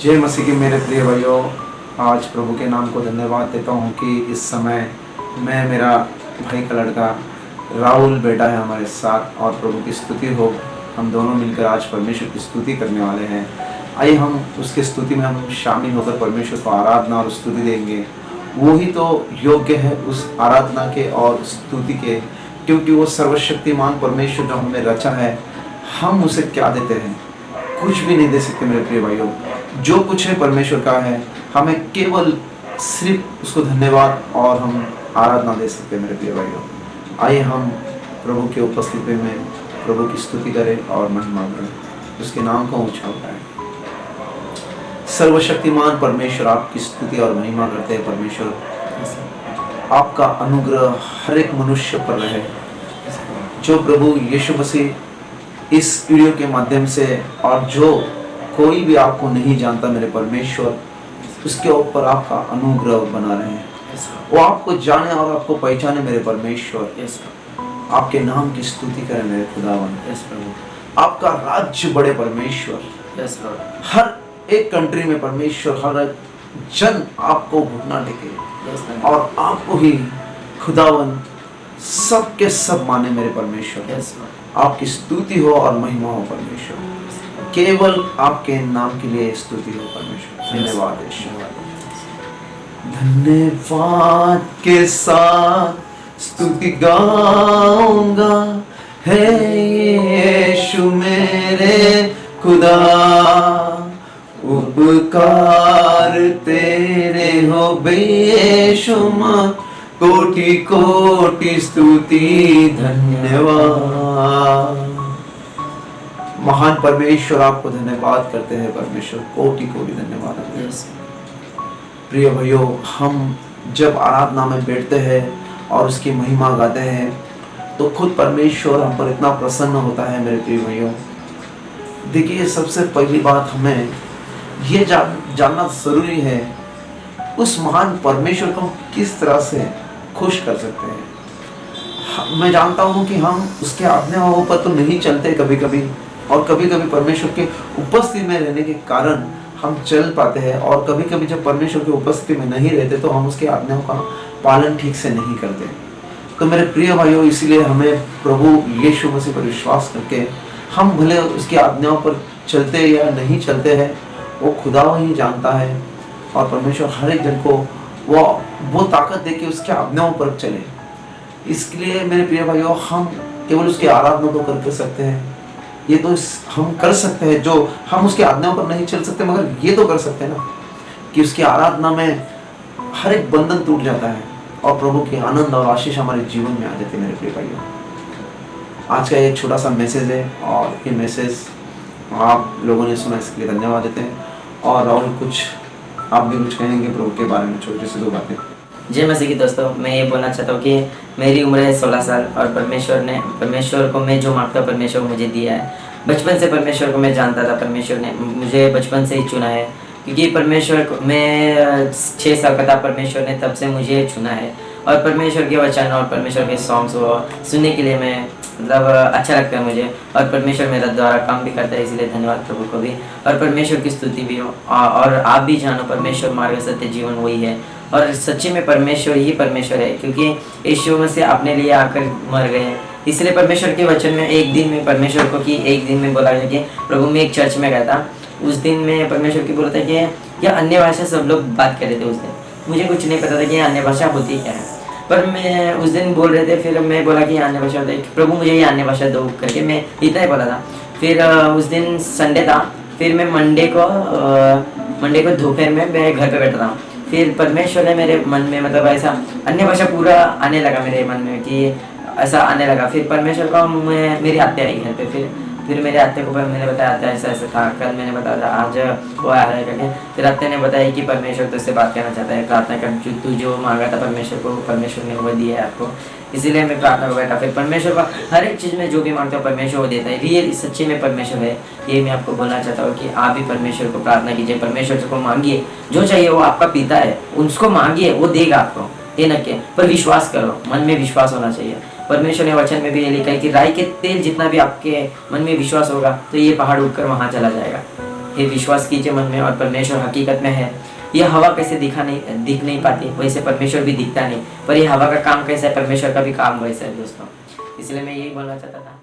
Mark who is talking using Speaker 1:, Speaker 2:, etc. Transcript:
Speaker 1: जय मसीह की मेरे प्रिय भाइयों, आज प्रभु के नाम को धन्यवाद देता हूँ कि इस समय मैं, मेरा भाई का लड़का राहुल बेटा है हमारे साथ, और प्रभु की स्तुति हो। हम दोनों मिलकर आज परमेश्वर की स्तुति करने वाले हैं। आइए हम उसके स्तुति में हम शामिल होकर परमेश्वर को आराधना और स्तुति देंगे। वो ही तो योग्य है उस आराधना के और स्तुति के, क्योंकि वो सर्वशक्तिमान परमेश्वर जो हमें रचा है, हम उसे क्या देते हैं? कुछ भी नहीं दे सकते मेरे प्रिय भाइयों। जो कुछ है परमेश्वर का है, हमें केवल सिर्फ उसको धन्यवाद और हम आराधना दे सकते हैं मेरे प्रिय भाइयों। आइए हम प्रभु की उपस्थिति में प्रभु की स्तुति करें और महिमा करें, उसके नाम को ऊंचा उठाएं। सर्वशक्तिमान परमेश्वर, आपकी स्तुति और महिमा करते हैं परमेश्वर। आपका अनुग्रह हर एक मनुष्य पर रहे। जो प्रभु यीशु मसीह इस वीडियो के माध्यम से, और जो कोई भी आपको नहीं जानता मेरे परमेश्वर, उसके ऊपर आपका अनुग्रह बना रहे। वो आपको जाने और आपको पहचाने मेरे परमेश्वर। आपके नाम की स्तुति करें मेरे खुदावन। आपका राज्य बड़े परमेश्वर। हर एक कंट्री में परमेश्वर, हर एक जन आपको घुटना टेके और आपको ही खुदावन सब के सब माने मेरे परमेश्वर। आपकी स्तुति हो और महिमा हो परमेश्वर। केवल आपके नाम के लिए स्तुति हो परमेश्वर। धन्यवाद धन्यवाद के साथ स्तुति गाऊंगा, है यीशु मेरे खुदा। उपकार तेरे हो बेशुमार, कोटि कोटि स्तुति धन्यवाद। महान परमेश्वर, आपको धन्यवाद करते हैं परमेश्वर। कोटि कोटि धन्यवाद। प्रिय भाइयों, हम जब आराधना में बैठते हैं और उसकी महिमा गाते हैं, तो खुद परमेश्वर हम पर इतना प्रसन्न होता है मेरे प्रिय भाइयों। देखिए, सबसे पहली बात हमें ये जानना जरूरी है, उस महान परमेश्वर को किस तरह से खुश कर सकते हैं। मैं जानता हूँ कि हम उसके आज्ञाओं पर तो नहीं चलते कभी कभी, और कभी कभी परमेश्वर के उपस्थिति में रहने के कारण हम चल पाते हैं, और कभी कभी जब परमेश्वर की उपस्थिति में नहीं रहते तो हम उसके आज्ञाओं का पालन ठीक से नहीं करते। तो मेरे प्रिय भाइयों, इसीलिए हमें प्रभु यीशु मसीह पर विश्वास करके, हम भले उसकी आज्ञाओं पर चलते या नहीं चलते हैं, वो खुदा ही जानता है। और परमेश्वर हर एक जन को वो ताकत दे के उसके आज्ञाओं पर चले। इसलिए मेरे प्रिय भाइयों, हम केवल उसकी आराधना तो कर सकते हैं, ये तो हम कर सकते हैं, जो हम उसकी आज्ञाओं पर नहीं चल सकते, मगर ये तो कर सकते हैं ना कि उसकी आराधना में हर एक बंधन टूट जाता है और प्रभु की आनंद और आशीष हमारे जीवन में आ जाती है मेरे प्रिय भाइयों। आज का एक छोटा सा मैसेज है, और ये मैसेज आप लोगों ने सुना, इसके लिए धन्यवाद देते हैं। और कुछ आप भी कुछ कहेंगे प्रभु के बारे में, छोटी सी दो बातें।
Speaker 2: जय मसीह की दोस्तों, मैं ये बोलना चाहता हूँ कि मेरी उम्र है 16 साल, और परमेश्वर को मैं जो मांगता हूँ परमेश्वर को मुझे दिया है। बचपन से परमेश्वर को मैं जानता था, परमेश्वर ने मुझे बचपन से ही चुना है, क्योंकि परमेश्वर को मैं 6 साल का था, परमेश्वर ने तब से मुझे चुना है। और परमेश्वर के वचन और परमेश्वर के सॉन्ग्स वो सुनने के लिए मैं मतलब अच्छा लगता है मुझे, और परमेश्वर मेरा द्वारा काम भी करता है, इसलिए धन्यवाद प्रभु को भी। और परमेश्वर की स्तुति भी हो, और आप भी जानो परमेश्वर मार्ग सत्य जीवन वही है, और सच्ची में परमेश्वर ही परमेश्वर है, क्योंकि यीशु मसीह अपने लिए आकर मर गए। इसलिए परमेश्वर के वचन में एक दिन में परमेश्वर को कि एक दिन में बोला गया कि प्रभु मैं एक चर्च में गया था, उस दिन में परमेश्वर की बोला था कि यह अन्य भाषा सब लोग बात कर रहे थे। उस दिन मुझे कुछ नहीं पता था कि अन्य भाषा होती क्या है, पर मैं उस दिन बोल रहे थे, फिर मैं बोला कि अन्य भाषा होता है, प्रभु मुझे ये अन्य भाषा दो करके मैं इतना ही बोला था। फिर उस दिन संडे था, फिर मैं मंडे को दोपहर में मैं घर पे बैठा था। फिर परमेश्वर ने मेरे मन में मतलब ऐसा अन्य भाषा पूरा आने लगा मेरे मन में, कि ऐसा आने लगा। फिर परमेश्वर को मेरी आत्या आई घर पे, फिर मेरे आत्या को मैंने बताया आत्या ऐसा ऐसा था, कल मैंने बताया था, आज वो आ रहा है करके। फिर आत्या ने बताया कि परमेश्वर तुझसे बात करना चाहता है, प्रार्थना कर, तू जो मांगा था परमेश्वर को, परमेश्वर ने वो दिया है आपको, इसीलिए मैं प्रार्थना को बैठा। फिर परमेश्वर का हर एक चीज़ में जो भी मांगता हूँ परमेश्वर वो देता है, रियल सच्ची में परमेश्वर है। ये मैं आपको बोलना चाहता हूँ कि आप भी परमेश्वर को प्रार्थना कीजिए, परमेश्वर को मांगिए, जो चाहिए वो आपका पिता है, उसको मांगिए, वो देगा आपको, ये न के, पर विश्वास करो, मन में विश्वास होना चाहिए। परमेश्वर ने वचन में भी ये लिखा है कि राई के तेल जितना भी आपके मन में विश्वास होगा तो ये पहाड़ उठकर वहाँ चला जाएगा। फिर विश्वास कीजिए मन में, और परमेश्वर हकीकत में है। ये हवा कैसे दिख नहीं पाती, वैसे परमेश्वर भी दिखता नहीं, पर ये हवा का काम कैसा है, परमेश्वर का भी काम वैसा है दोस्तों। इसलिए मैं यही बोलना चाहता था।